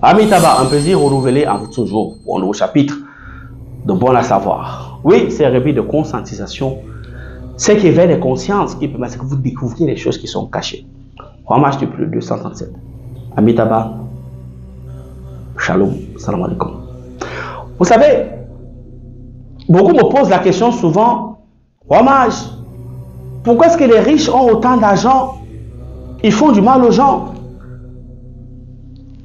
Amitabha, un plaisir renouvelé en tout jour pour un nouveau chapitre de Bon à savoir. Oui, c'est un rébit de conscientisation. C'est qui éveille les consciences qui permet que vous découvriez les choses qui sont cachées. Ramage depuis le 237. Amitabha, Shalom, salam alaikum. Vous savez, beaucoup me posent la question souvent, Ramage, pourquoi est-ce que les riches ont autant d'argent? Ils font du mal aux gens.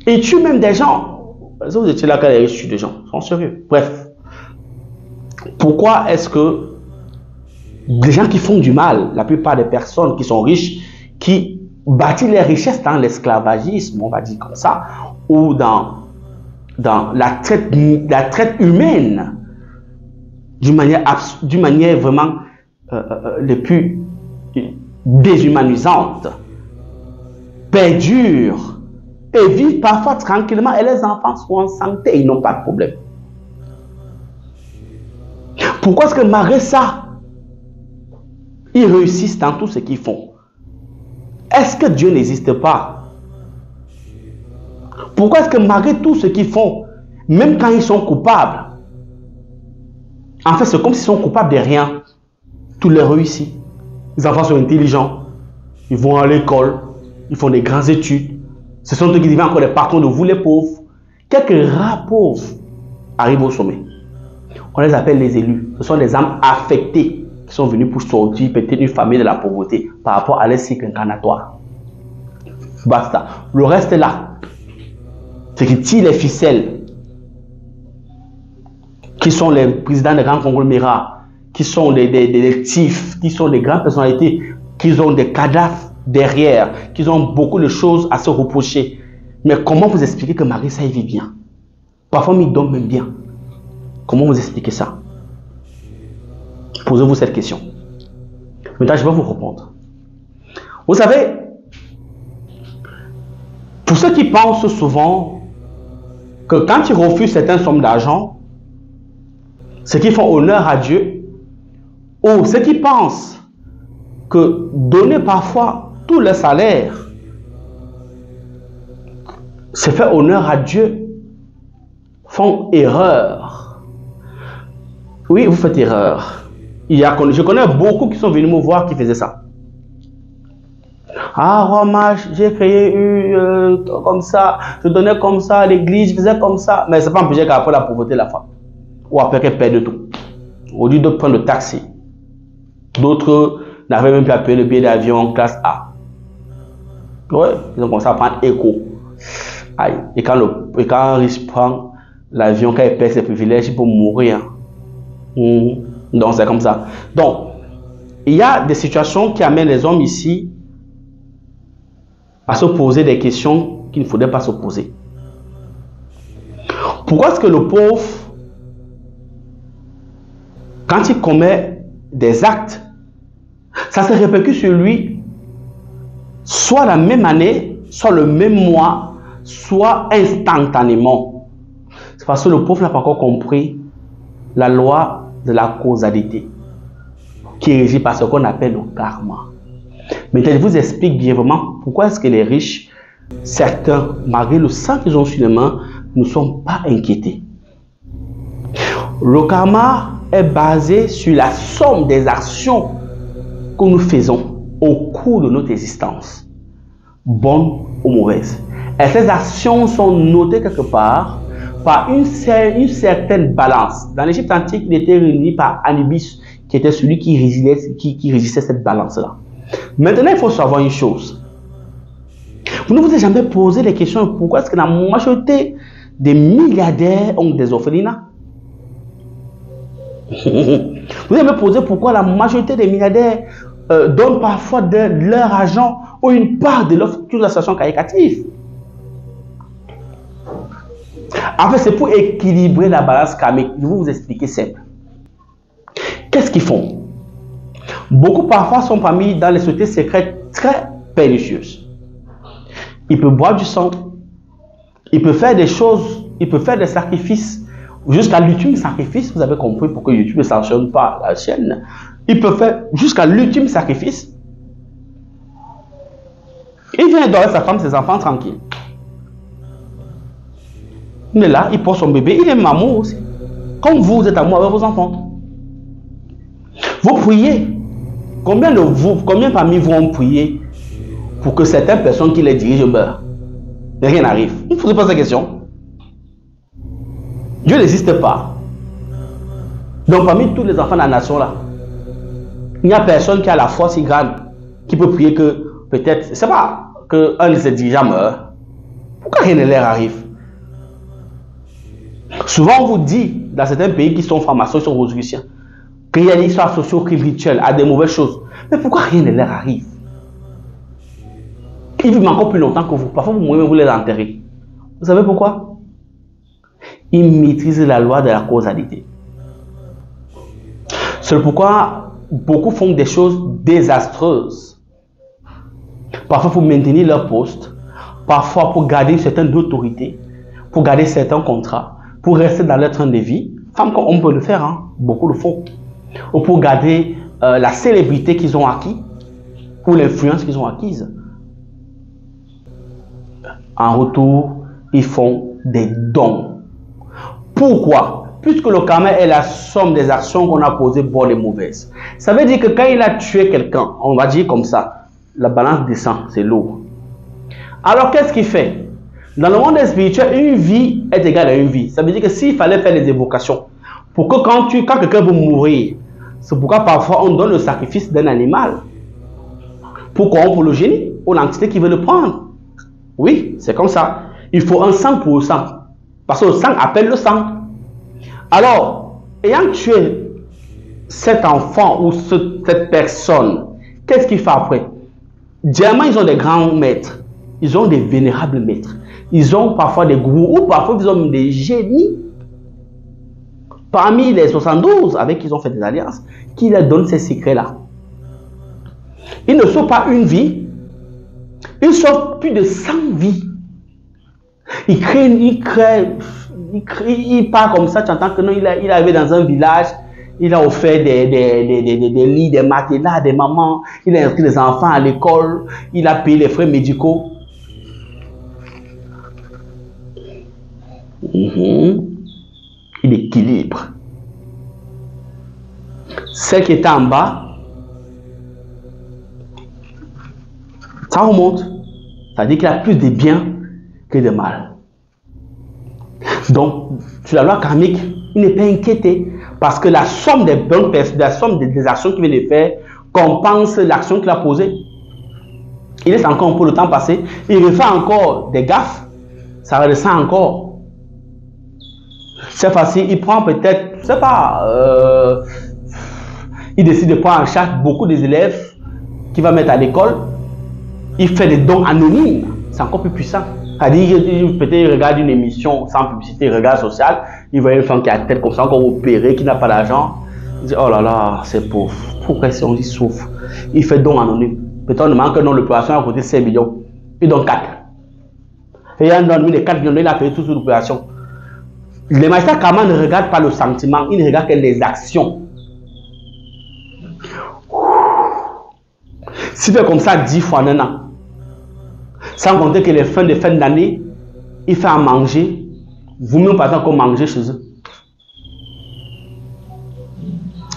Ils tuent même des gens. Vous étiez là quand les riches tuent des gens. Ils sont sérieux. Bref. Pourquoi est-ce que les gens qui font du mal, la plupart des personnes qui sont riches, qui bâtissent les richesses dans l'esclavagisme, on va dire comme ça, ou dans la traite humaine, d'une manière vraiment les plus déshumanisante, perdurent et vivent parfois tranquillement et les enfants sont en santé, ils n'ont pas de problème. Pourquoi est-ce que malgré ça, ils réussissent dans tout ce qu'ils font? Est-ce que Dieu n'existe pas? Pourquoi est-ce que malgré tout ce qu'ils font, même quand ils sont coupables, en fait c'est comme s'ils sont coupables de rien, tout leur réussit. Les enfants sont intelligents, ils vont à l'école, ils font des grandes études. Ce sont eux qui deviennent encore des patrons de vous les pauvres. Quelques rares pauvres arrivent au sommet. On les appelle les élus. Ce sont des âmes affectées qui sont venues pour sortir peut-être une famille de la pauvreté par rapport à leur cycle incarnatoire. Basta. Le reste est là. C'est qui tirent les ficelles, qui sont les présidents des grands conglomérats, qui sont des tifs, qui sont des grandes personnalités, qui ont des cadavres derrière, qui ont beaucoup de choses à se reprocher. Mais comment vous expliquer que Marissa il vit bien? Parfois il dort même bien. Comment vous expliquez ça? Posez-vous cette question. Maintenant je vais vous répondre. Vous savez, pour ceux qui pensent souvent que quand ils refusent certaines sommes d'argent, ceux qui font honneur à Dieu, ou ceux qui pensent que donner parfois tout le salaire, c'est faire honneur à Dieu, font erreur. Oui, vous faites erreur. Je connais beaucoup qui sont venus me voir qui faisaient ça. Ah, Ramage, j'ai créé comme ça, je donnais comme ça à l'église, je faisais comme ça. Mais c'est pas empêché qu'après la pauvreté, la femme. Ou après qu'elle perde tout. Au lieu de prendre le taxi. D'autres n'avaient même pas payé le billet d'avion en classe A. Ouais, ils ont commencé à prendre écho. Aïe. Et quand un riche prend l'avion, quand il perd ses privilèges, il peut mourir. Donc c'est comme ça. Donc, il y a des situations qui amènent les hommes ici à se poser des questions qu'il ne faudrait pas se poser. Pourquoi est-ce que le pauvre, quand il commet des actes, ça se répercute sur lui, soit la même année, soit le même mois, soit instantanément? C'est parce que le pauvre n'a pas encore compris la loi de la causalité, qui est régie par ce qu'on appelle le karma. Maintenant, je vous explique brièvement pourquoi est-ce que les riches, certains, malgré le sang qu'ils ont sur les mains, ne sont pas inquiétés. Le karma est basé sur la somme des actions que nous faisons au cours de notre existence, bonnes ou mauvaises. Et ces actions sont notées quelque part par une certaine balance. Dans l'Égypte antique, il était réuni par Anubis, qui était celui qui régissait cette balance-là. Maintenant, il faut savoir une chose. Vous ne vous êtes jamais posé la question pourquoi est-ce que la majorité des milliardaires ont des orphelinats? Vous avez posé pourquoi la majorité des milliardaires donnent parfois de leur argent ou une part de leur situation caritative. En fait, c'est pour équilibrer la balance karmique. Je vais vous expliquer simple. Qu'est-ce qu'ils font? Beaucoup parfois sont parmi dans les sociétés secrètes très pernicieuses. Ils peuvent boire du sang, ils peuvent faire des choses, ils peuvent faire des sacrifices, jusqu'à l'ultime sacrifice. Vous avez compris pourquoi YouTube ne sanctionne pas la chaîne. Ils peuvent faire jusqu'à l'ultime sacrifice. Il vient adorer sa femme, ses enfants tranquilles. Il est là, il porte son bébé, il est amour aussi. Comme vous êtes amour avec vos enfants. Vous priez. Combien parmi vous ont prié pour que certaines personnes qui les dirigent meurent? Et rien n'arrive. Il ne faut se poser la question. Dieu n'existe pas. Donc parmi tous les enfants de la nation là, il n'y a personne qui a la force si grande qui peut prier que peut-être, c'est pas qu'un de ses dirigeants meurt. Pourquoi rien ne leur arrive? Souvent on vous dit dans certains pays qui sont francs-maçons, qui sont rosicruciens, qu'il y a une histoire socio-rituelle à des mauvaises choses. Mais pourquoi rien ne leur arrive? Ils vivent encore plus longtemps que vous. Parfois vous mourrez, vous les enterrez. Vous savez pourquoi? Ils maîtrisent la loi de la causalité. C'est pourquoi beaucoup font des choses désastreuses. Parfois pour maintenir leur poste, parfois pour garder une certaine autorité, pour garder certains contrats, pour rester dans leur train de vie. Femmes, on peut le faire, hein? Beaucoup le font. Ou pour garder la célébrité qu'ils ont acquis, ou l'influence qu'ils ont acquise. En retour, ils font des dons. Pourquoi? Puisque le karma est la somme des actions qu'on a posées bonnes et mauvaises. Ça veut dire que quand il a tué quelqu'un, on va dire comme ça, la balance descend, c'est lourd. Alors qu'est-ce qu'il fait? Dans le monde spirituel, une vie est égale à une vie. Ça veut dire que s'il fallait faire des évocations, pour que quand quelqu'un veut mourir, c'est pourquoi parfois on donne le sacrifice d'un animal pour corrompre le génie ou l'entité qui veut le prendre. Oui, c'est comme ça. Il faut un sang pour le sang. Parce que le sang appelle le sang. Alors, ayant tué cet enfant ou cette personne, qu'est-ce qu'il fait après? Généralement, ils ont des grands maîtres. Ils ont des vénérables maîtres. Ils ont parfois des gourous ou parfois ils ont des génies. Parmi les 72 avec qui ils ont fait des alliances, qui leur donnent ces secrets-là. Ils ne sauvent pas une vie. Ils sauvent plus de 100 vies. Il part comme ça, tu entends que non, il est arrivé dans un village, il a offert des lits, des matelas, des mamans, il a inscrit les enfants à l'école, il a payé les frais médicaux. Il équilibre. Celle qui était en bas, ça remonte. Ça veut dire qu'il y a plus de bien que de mal. Donc, sur la loi karmique, il n'est pas inquiété parce que la somme des bonnes personnes, la somme des actions qu'il vient de faire compense l'action qu'il a posée. Il laisse encore un peu le temps passer, il refait encore des gaffes, ça redescend encore. C'est facile, il prend peut-être, je sais pas, il décide de prendre en charge beaucoup des élèves qu'il va mettre à l'école. Il fait des dons anonymes, c'est encore plus puissant. C'est-à-dire, peut-être il regarde une émission sans publicité, regard social, il voit une femme qui a la tête comme ça, encore opérée, qui n'a pas d'argent. Il dit, oh là là, c'est pauvre. Pourquoi si on dit souffre? Il fait don anonyme. Peut-être on demande que non, l'opération a coûté 5 millions. Il donne 4. Et il a donné les 4 millions, il a payé toute l'opération. Les magistrats karma ne regardent pas le sentiment, ils ne regardent que les actions. S'il fait comme ça 10 fois en un an, sans compter que les fins d'année, il fait à manger, vous-même par exemple, qu'on manger chez eux.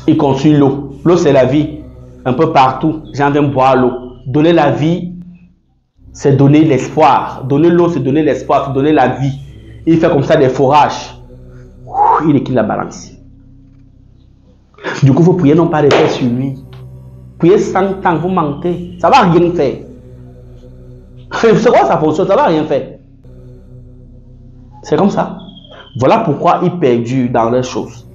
Il construit l'eau. L'eau, c'est la vie. Un peu partout, j'en viens boire l'eau. Donner la vie, c'est donner l'espoir. Donner l'eau, c'est donner l'espoir, c'est donner la vie. Il fait comme ça des forages. Il équilibre la balance. Du coup, vous priez non pas de faire sur lui. Priez sans temps, vous mentez. Ça ne va rien faire. C'est quoi ça fonctionne? Ça ne va rien faire. C'est comme ça. Voilà pourquoi il perdure dans les choses.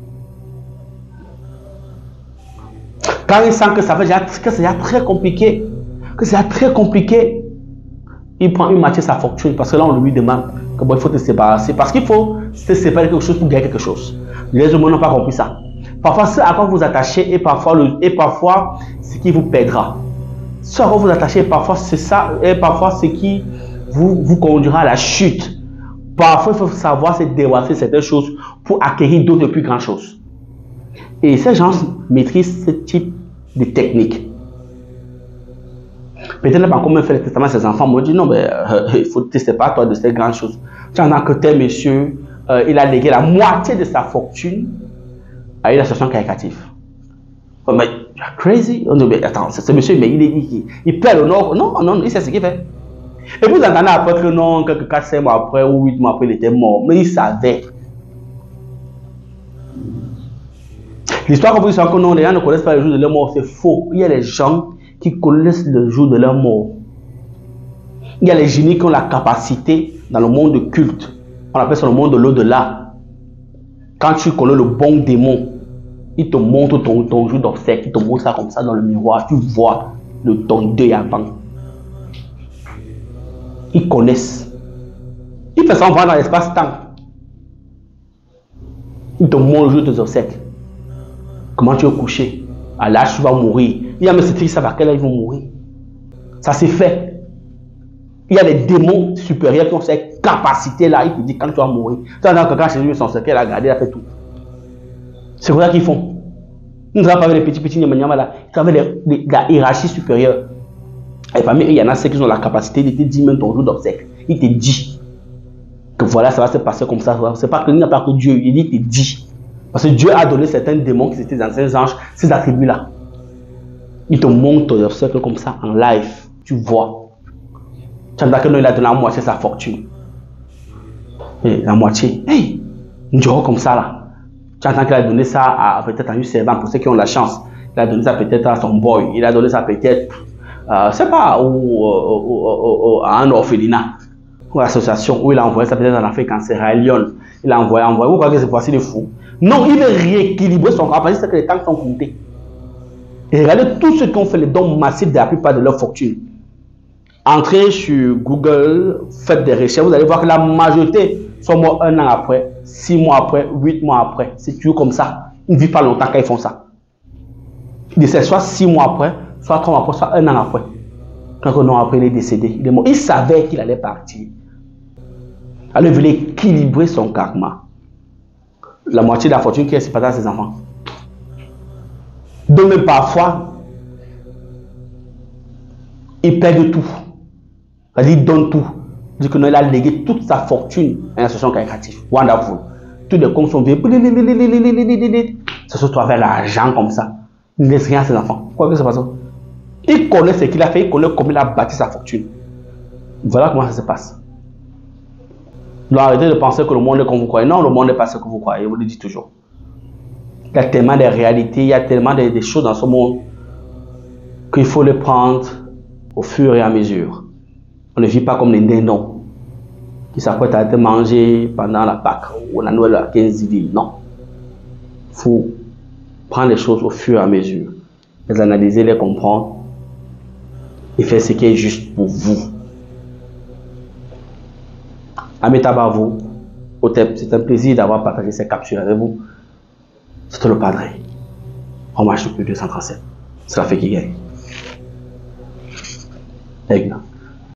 Quand il sent que ça fait que c'est très compliqué, il prend une moitié de sa fortune parce que là on lui demande que bon, il faut te séparer. C'est parce qu'il faut se séparer quelque chose pour gagner quelque chose. Les humains n'ont pas compris ça. Parfois, ce à quoi vous attachez et parfois ce qui vous perdra. Ce à quoi vous attachez, parfois c'est ça, et parfois ce qui vous conduira à la chute. Parfois, il faut savoir se débarrasser de certaines choses pour acquérir d'autres plus grandes choses. Et ces gens maîtrisent ce type de technique. Peut-être pas comment faire le testament à ses enfants. Moi, je dis non, mais il faut te séparer toi de ces grandes choses. Tu en as que tel monsieur il a légué la moitié de sa fortune à une association caritative. Oh, mais you're crazy. Oh, non, mais attends, ce monsieur, mais il perd le nord. Non, non, il sait ce qu'il fait. Et vous entendez après que non, quelques 4-5 mois après ou 8 mois après, il était mort. Mais il savait. L'histoire qu'on peut dire que non, les gens ne connaissent pas le jour de leur mort, c'est faux. Il y a les gens qui connaissent le jour de leur mort. Il y a les génies qui ont la capacité dans le monde de culte. On appelle ça le monde de l'au-delà. Quand tu connais le bon démon, il te montre ton jour d'obsèque, il te montre ça comme ça dans le miroir, tu vois ton deuil avant. Ils connaissent. Il fait ça en dans l'espace-temps. Il te montre le jour de tes obsèques. Comment tu es couché. À l'âge, tu vas mourir. Il y a même ces filles qui savent à quel âge ils vont mourir. Ça s'est fait. Il y a des démons supérieurs qui ont cette capacité-là. Ils te disent quand tu vas mourir. Tu as quelqu'un chez lui, son secret, il a gardé, il a fait tout. C'est comme ça qu'ils font. Ils ne travaillent pas avec les petits là. Ils travaillent avec la hiérarchie supérieure. Et parmi eux, il y en a ceux qui ont la capacité de te dire même ton jour d'obsèque. Il te dit que voilà, ça va se passer comme ça. C'est pas que il n'y a pas que Dieu. Il te dit. Parce que Dieu a donné certains démons qui étaient dans ces anges, ces attributs-là. Il te montre ton obsèque comme ça en live. Tu vois. Tu entends que non, il a donné la moitié de sa fortune. Et la moitié. Hey, une jour comme ça là. Tu entends qu'il a donné ça à peut-être à une servante pour ceux qui ont la chance. Il a donné ça peut-être à son boy. Il a donné ça peut-être, c'est pas, à un orphelinat ou à l'association où il a envoyé ça peut-être en Afrique, en Sierra Leone. Il a envoyé. Vous croyez que c'est facile de fou? Non, il veut rééquilibrer son corps parce que les temps sont comptés. Et regardez tous ceux qui ont fait les dons massifs de la plupart de leur fortune. Entrez sur Google, faites des recherches, vous allez voir que la majorité sont morts 1 an après, 6 mois après, 8 mois après. C'est toujours comme ça. Ils ne vivent pas longtemps quand ils font ça. Ils décèdent soit 6 mois après, soit 3 mois après, soit 1 an après. Quand un an après, il est décédé. Il est mort. Il savait qu'il allait partir. Alors il voulait équilibrer son karma. La moitié de la fortune qui est séparée à ses enfants. Donc même parfois, il perd tout. Il donne tout. Il dit que non, il a légué toute sa fortune à une association caritative. Wonderful. Tous les comptes sont vieux. Ça se trouve avec l'argent comme ça. Il ne laisse rien à ses enfants. Quoi que ce soit. Il connaît ce qu'il a fait. Il connaît comment il a bâti sa fortune. Voilà comment ça se passe. Donc arrêtez de penser que le monde est comme vous croyez. Non, le monde n'est pas ce que vous croyez. Je vous le dis toujours. Il y a tellement de réalités, il y a tellement de choses dans ce monde qu'il faut les prendre au fur et à mesure. On ne vit pas comme les dindons qui s'apprêtent à être mangés pendant la Pâque ou la Noël à 15 villes. Non. Il faut prendre les choses au fur et à mesure. Les analyser, les comprendre et faire ce qui est juste pour vous. Amitabha, c'est un plaisir d'avoir partagé ces capsules avec vous. C'était le Padre. On marche depuis 237. C'est la fait qui gagne. Aigle.